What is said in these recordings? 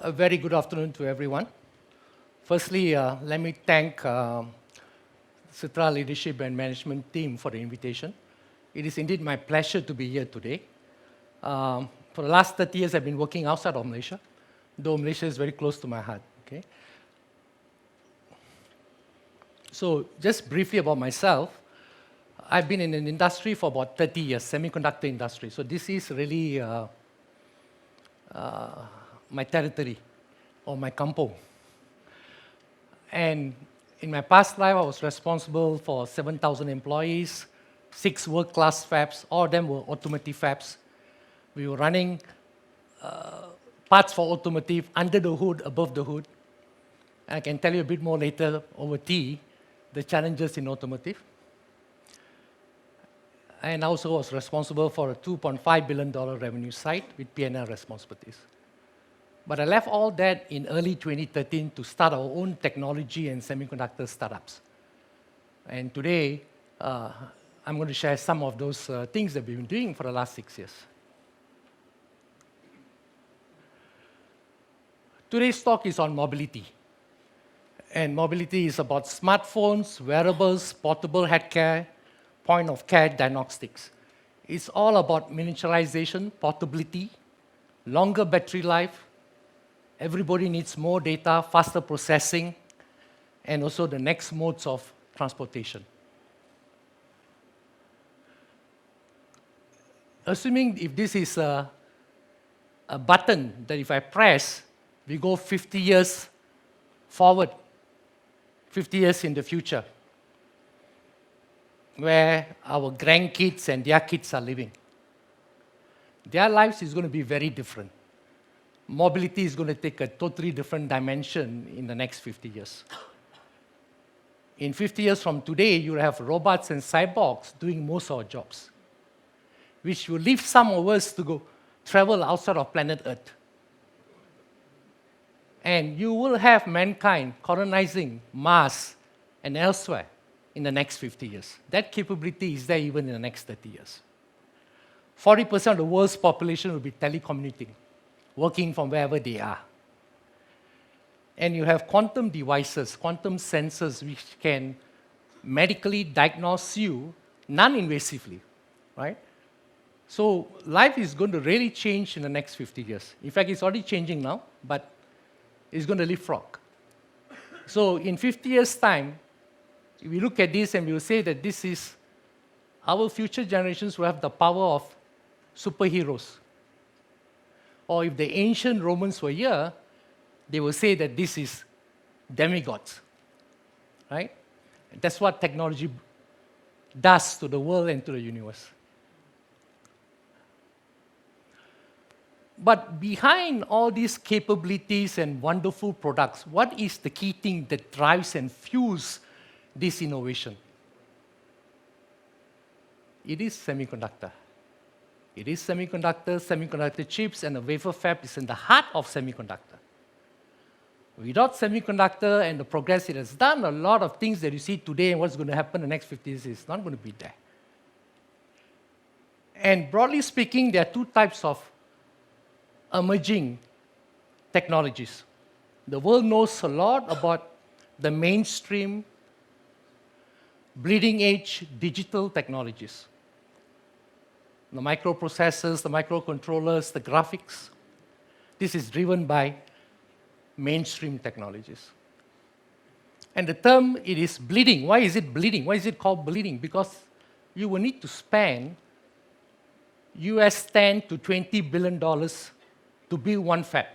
A very good afternoon to everyone. Firstly, let me thank SilTerra leadership and management team for the invitation. It is indeed my pleasure to be here today. For the last 30 years, I've been working outside of Malaysia, though Malaysia is very close to my heart. Okay? So just briefly about myself, I've been in an industry for about 30 years, semiconductor industry. So this is really my territory or my kampong. And in my past life, I was responsible for 7,000 employees, 6 world-class fabs. All of them were automotive fabs. We were running parts for automotive under the hood, above the hood. And I can tell you a bit more later over tea, the challenges in automotive. And I also was responsible for a $2.5 billion revenue site with P&L responsibilities. But I left all that in early 2013 to start our own technology and semiconductor startups. And today, I'm going to share some of those things that we've been doing for the last 6 years. Today's talk is on mobility. And mobility is about smartphones, wearables, portable healthcare, point-of-care diagnostics. It's all about miniaturization, portability, longer battery life. Everybody needs more data, faster processing, and also the next modes of transportation. Assuming if this is a button that if I press, we go 50 years forward, 50 years in the future, where our grandkids and their kids are living. Their lives is going to be very different. Mobility is going to take a totally different dimension in the next 50 years. In 50 years from today, you'll have robots and cyborgs doing most of our jobs, which will leave some of us to go travel outside of planet Earth. And you will have mankind colonizing Mars and elsewhere in the next 50 years. That capability is there even in the next 30 years. 40% of the world's population will be telecommuting, working from wherever they are. And you have quantum devices, quantum sensors, which can medically diagnose you non-invasively, right? So life is going to really change in the next 50 years. In fact, it's already changing now, but it's going to leapfrog. So in 50 years' time, we look at this and we will say that this is our future generations will have the power of superheroes. Or if the ancient Romans were here, they will say that this is demigods, right? And that's what technology does to the world and to the universe. But behind all these capabilities and wonderful products, what is the key thing that drives and fuels this innovation? It is semiconductor. It is semiconductor chips, and the wafer fab is in the heart of semiconductor. Without semiconductor and the progress it has done, a lot of things that you see today and what's going to happen in the next 50 years is not going to be there. And broadly speaking, there are 2 types of emerging technologies. The world knows a lot about the mainstream, bleeding-edge digital technologies. The microprocessors, the microcontrollers, the graphics. This is driven by mainstream technologies. And the term, it is bleeding. Why is it bleeding? Why is it called bleeding? Because you will need to spend US $10 to $20 billion to build one fab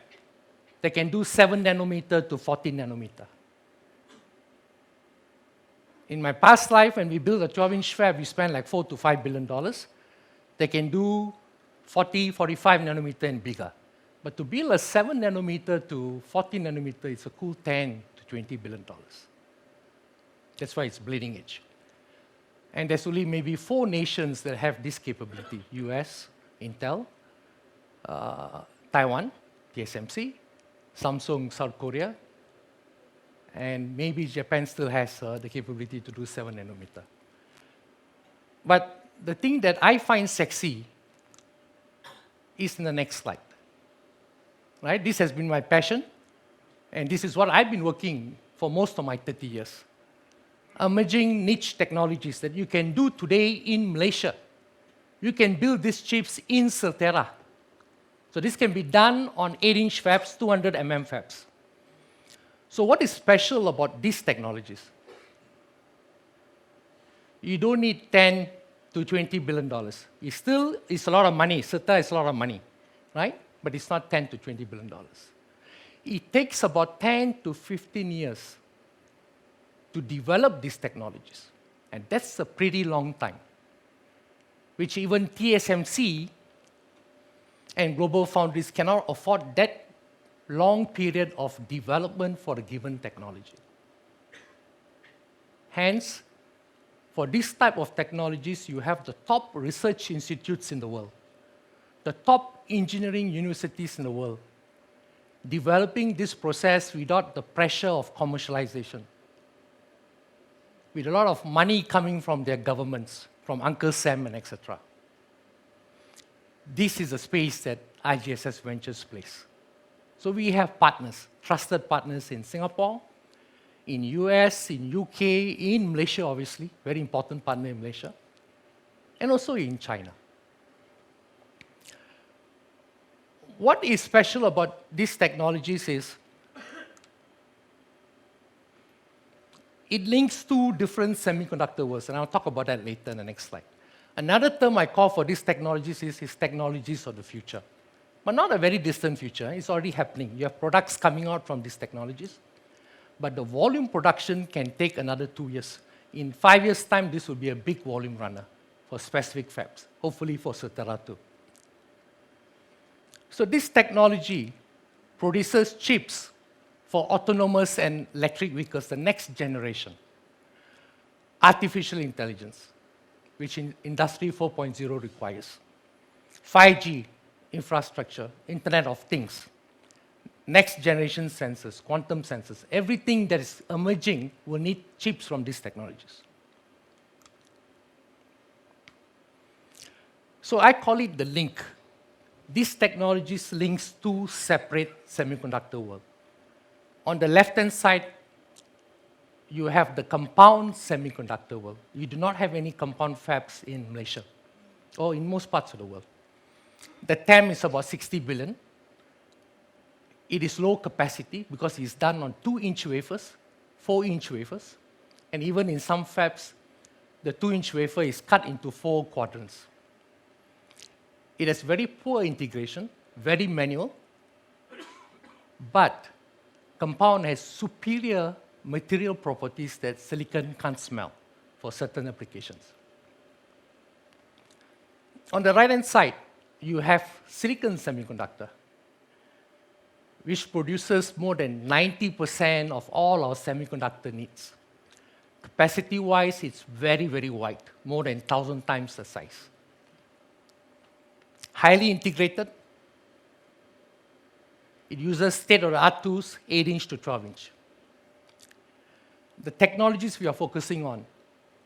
that can do 7 nanometer to 14 nanometer. In my past life, when we built a 12-inch fab, we spent like $4 to $5 billion. They can do 40, 45 nanometer and bigger. But to build a 7 nanometer to 14 nanometer, it's a cool 10 to $20 billion. That's why it's bleeding edge. And there's only maybe 4 nations that have this capability: US, Intel, Taiwan, TSMC, Samsung, South Korea, and maybe Japan still has the capability to do 7 nanometer. But the thing that I find sexy is in the next slide. right? This has been my passion, and this is what I've been working for most of my 30 years. Emerging niche technologies that you can do today in Malaysia. You can build these chips in SilTerra. So this can be done on 8-inch fabs, 200 fabs. So what is special about these technologies? You don't need 10 to 20 billion dollars. It still is a lot of money. SilTerra is a lot of money, right? But it's not 10 to 20 billion dollars. It takes about 10 to 15 years to develop these technologies. And that's a pretty long time, which even TSMC and global foundries cannot afford that long period of development for a given technology. Hence, for this type of technologies, you have the top research institutes in the world, the top engineering universities in the world, developing this process without the pressure of commercialization, with a lot of money coming from their governments, from Uncle Sam and etc. This is a space that IGSS Ventures plays. So we have partners, trusted partners in Singapore, in US, in UK, in Malaysia, obviously, very important partner in Malaysia, and also in China. What is special about these technologies is it links two different semiconductor worlds, and I'll talk about that later in the next slide. Another term I call for these technologies is technologies of the future. But not a very distant future, it's already happening. You have products coming out from these technologies, but the volume production can take another 2 years. In 5 years' time, this will be a big volume runner for specific fabs, hopefully for SilTerra too. So this technology produces chips for autonomous and electric vehicles, the next generation. Artificial intelligence, which in Industry 4.0 requires. 5G infrastructure, Internet of Things, next generation sensors, quantum sensors, everything that is emerging will need chips from these technologies. So I call it the link. These technologies links two separate semiconductor worlds. On the left-hand side, you have the compound semiconductor world. You do not have any compound fabs in Malaysia or in most parts of the world. The TAM is about 60 billion. It is low capacity because it's done on 2-inch wafers, 4-inch wafers, and even in some fabs, the 2-inch wafer is cut into 4 quadrants. It has very poor integration, very manual, but compound has superior material properties that silicon can't smell for certain applications. On the right-hand side, you have silicon semiconductor, which produces more than 90% of all our semiconductor needs. Capacity-wise, it's very, very wide, more than 1,000 times the size. Highly integrated. It uses state-of-the-art tools, 8-inch to 12-inch. The technologies we are focusing on,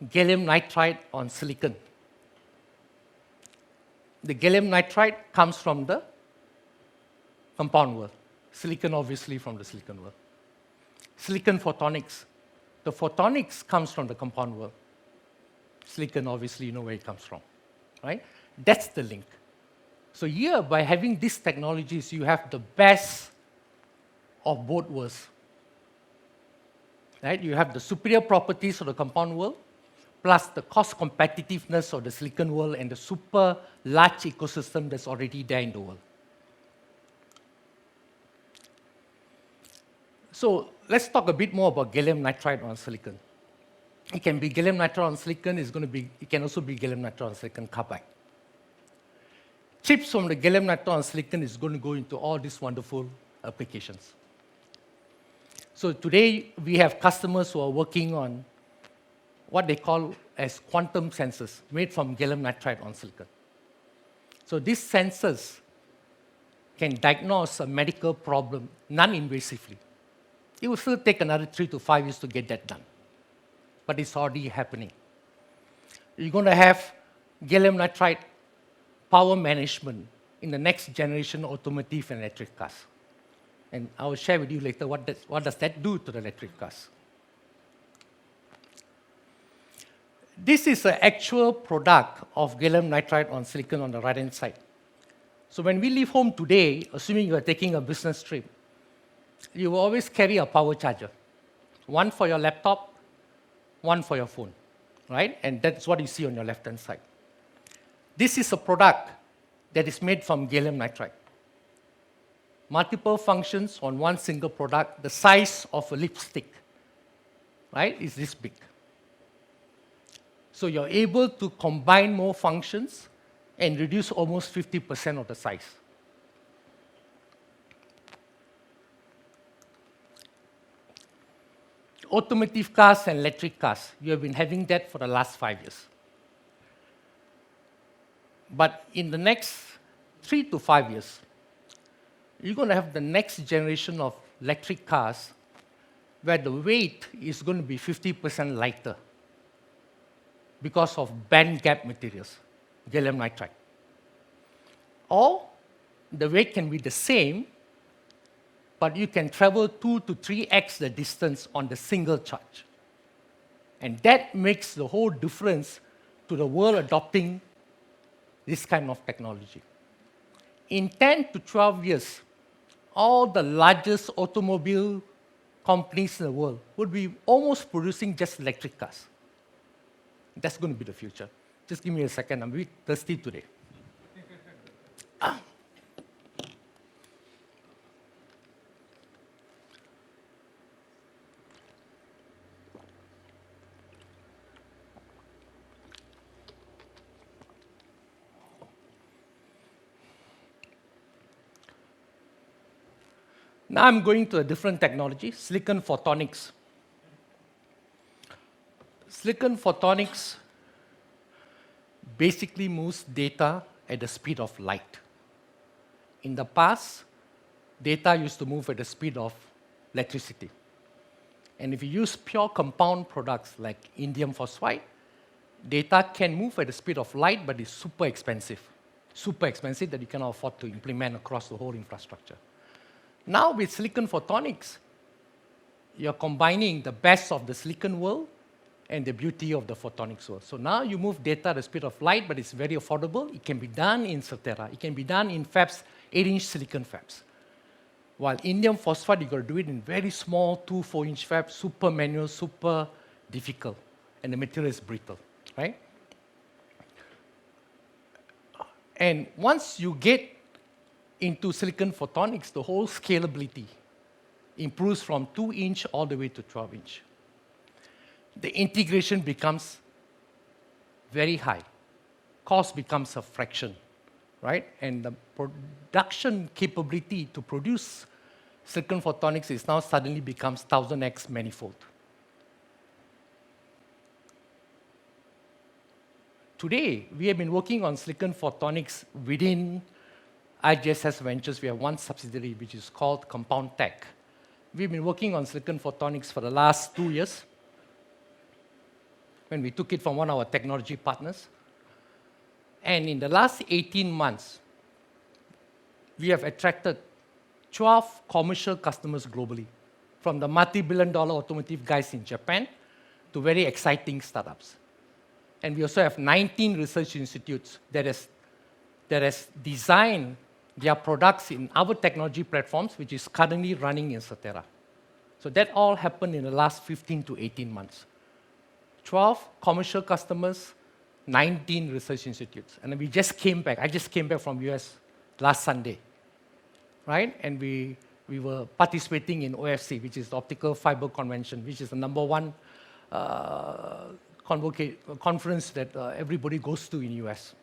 gallium nitride on silicon. The gallium nitride comes from the compound world. Silicon, obviously, from the silicon world. Silicon photonics. The photonics comes from the compound world. Silicon, obviously, you know where it comes from, right? That's the link. So here, by having these technologies, you have the best of both worlds. Right? You have the superior properties of the compound world, plus the cost competitiveness of the silicon world and the super large ecosystem that's already there in the world. So let's talk a bit more about gallium nitride on silicon. It can be gallium nitride on silicon, it can also be gallium nitride on silicon carbide. Chips from the gallium nitride on silicon is going to go into all these wonderful applications. So today, we have customers who are working on what they call as quantum sensors made from gallium nitride on silicon. So these sensors can diagnose a medical problem non-invasively. It will still take another 3 to 5 years to get that done, but it's already happening. You're going to have gallium nitride power management in the next generation automotive and electric cars. And I will share with you later what does that do to the electric cars. This is an actual product of gallium nitride on silicon on the right-hand side. So when we leave home today, assuming you are taking a business trip, you will always carry a power charger. One for your laptop, one for your phone, right? And that's what you see on your left-hand side. This is a product that is made from gallium nitride. Multiple functions on one single product, the size of a lipstick, right, is this big. So you're able to combine more functions and reduce almost 50% of the size. Automotive cars and electric cars, you have been having that for the last 5 years. But in the next 3 to 5 years, you're going to have the next generation of electric cars where the weight is going to be 50% lighter because of band gap materials, gallium nitride. Or the weight can be the same, but you can travel 2 to 3x the distance on the single charge. And that makes the whole difference to the world adopting this kind of technology. In 10 to 12 years, all the largest automobile companies in the world would be almost producing just electric cars. That's going to be the future. Just give me a second, I'm a bit thirsty today. Now I'm going to a different technology, silicon photonics. Silicon photonics basically moves data at the speed of light. In the past, data used to move at the speed of electricity. And if you use pure compound products like indium phosphide, data can move at the speed of light, but it's super expensive that you cannot afford to implement across the whole infrastructure. Now with silicon photonics, you're combining the best of the silicon world and the beauty of the photonics world. So now you move data at the speed of light, but it's very affordable. It can be done in SilTerra. It can be done in fabs, 8-inch silicon fabs. While indium phosphide, you've got to do it in very small 2, 4-inch fabs, super manual, super difficult, and the material is brittle, right? And once you get into silicon photonics, the whole scalability improves from 2-inch all the way to 12-inch. The integration becomes very high. Cost becomes a fraction, right? And the production capability to produce silicon photonics is now suddenly becomes 1000x manifold. Today, we have been working on silicon photonics within IGSS Ventures. We have one subsidiary which is called Compound Tech. We've been working on silicon photonics for the last 2 years when we took it from one of our technology partners. And in the last 18 months, we have attracted 12 commercial customers globally, from the multi-billion-dollar automotive guys in Japan to very exciting startups. And we also have 19 research institutes that has designed their products in our technology platforms, which is currently running in SilTerra. So that all happened in the last 15 to 18 months. 12 commercial customers, 19 research institutes. And we just came back. I just came back from US last Sunday, right? And we were participating in OFC, which is the Optical Fiber Convention, which is the #1 conference that everybody goes to in US,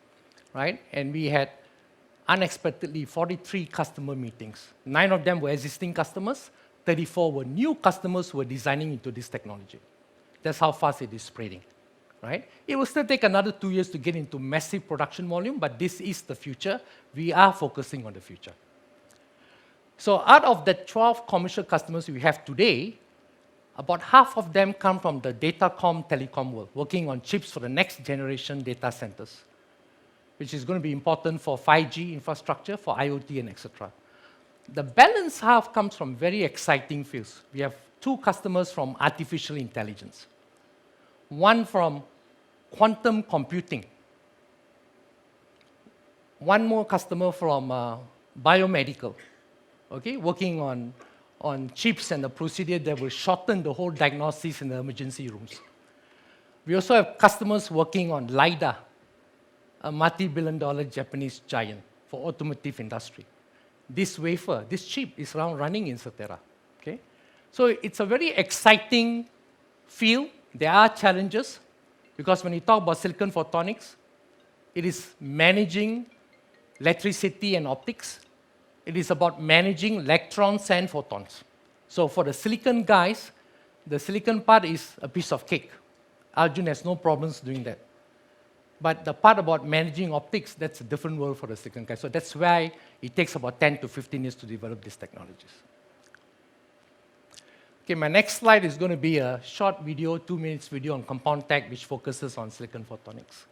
right? And we had unexpectedly 43 customer meetings. 9 of them were existing customers, 34 were new customers who were designing into this technology. That's how fast it is spreading, right? It will still take another 2 years to get into massive production volume, but this is the future. We are focusing on the future. So out of the 12 commercial customers we have today, about half of them come from the datacom telecom world, working on chips for the next generation data centers, which is going to be important for 5G infrastructure, for IoT, and etc. The balance half comes from very exciting fields. We have two customers from artificial intelligence, one from quantum computing, one more customer from biomedical, okay, working on chips and the procedure that will shorten the whole diagnosis in the emergency rooms. We also have customers working on LiDAR, a multi-billion-dollar Japanese giant for automotive industry. This wafer, this chip is now running in SilTerra. Okay? So it's a very exciting field. There are challenges, because when you talk about silicon photonics, it is managing electricity and optics. It is about managing electrons and photons. So for the silicon guys, the silicon part is a piece of cake. Arjun has no problems doing that. But the part about managing optics, that's a different world for the silicon guys. So that's why it takes about 10 to 15 years to develop these technologies. Okay, my next slide is going to be a short video, 2 minutes video on compound tech, which focuses on silicon photonics.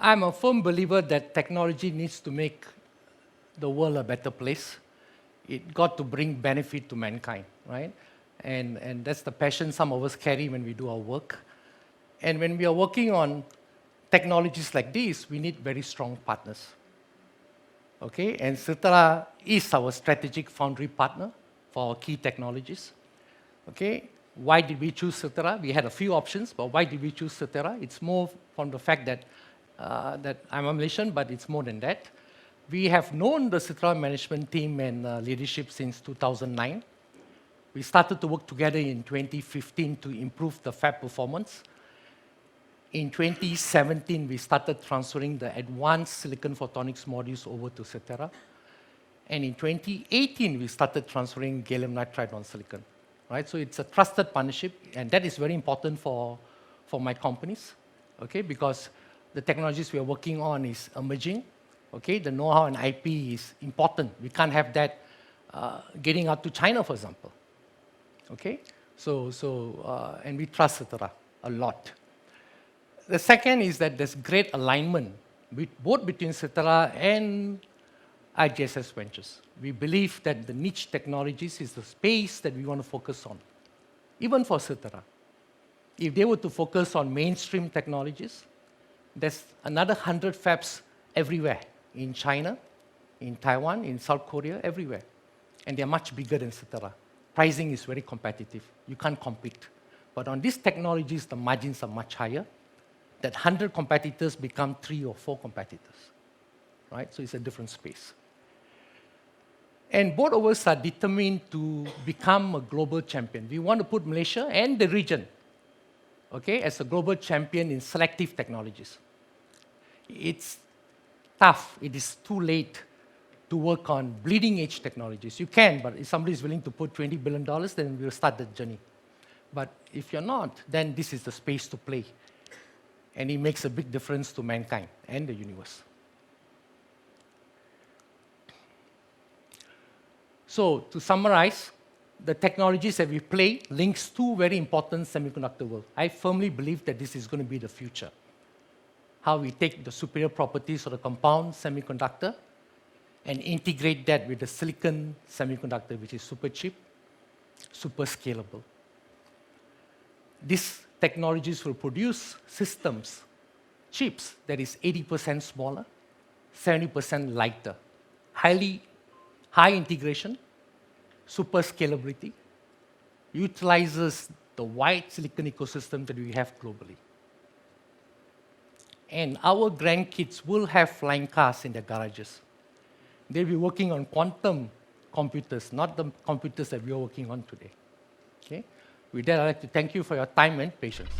I'm a firm believer that technology needs to make the world a better place. It got to bring benefit to mankind, right? And that's the passion some of us carry when we do our work. And when we are working on technologies like this, we need very strong partners. Okay, and SilTerra is our strategic foundry partner for our key technologies. Okay, why did we choose SilTerra? We had a few options, but why did we choose SilTerra? It's more from the fact that I'm a Malaysian, but it's more than that. We have known the SilTerra management team and leadership since 2009. We started to work together in 2015 to improve the fab performance. In 2017, we started transferring the advanced silicon photonics modules over to SilTerra. And in 2018, we started transferring gallium nitride on silicon. Right? So it's a trusted partnership, and that is very important for my companies, okay? Because the technologies we are working on is emerging. Okay? The know-how and IP is important. We can't have that getting out to China, for example. Okay? And we trust SilTerra a lot. The second is that there's great alignment both between SilTerra and IGSS Ventures. We believe that the niche technologies is the space that we want to focus on, even for SilTerra. If they were to focus on mainstream technologies, there's another 100 fabs everywhere, in China, in Taiwan, in South Korea, everywhere. And they're much bigger than SilTerra. Pricing is very competitive. You can't compete. But on these technologies, the margins are much higher. That 100 competitors become 3 or 4 competitors, right? So it's a different space. And both of us are determined to become a global champion. We want to put Malaysia and the region, okay, as a global champion in selective technologies. It's tough. It is too late to work on bleeding-edge technologies. You can, but if somebody is willing to put $20 billion, then we'll start the journey. But if you're not, then this is the space to play. And it makes a big difference to mankind and the universe. So to summarize, the technologies that we play links two very important semiconductor worlds. I firmly believe that this is going to be the future. How we take the superior properties of the compound semiconductor and integrate that with the silicon semiconductor, which is super cheap, super scalable. These technologies will produce systems, chips that is 80% smaller, 70% lighter, high integration, super scalability, utilizes the wide silicon ecosystem that we have globally. And our grandkids will have flying cars in their garages. They'll be working on quantum computers, not the computers that we are working on today. Okay? With that, I'd like to thank you for your time and patience.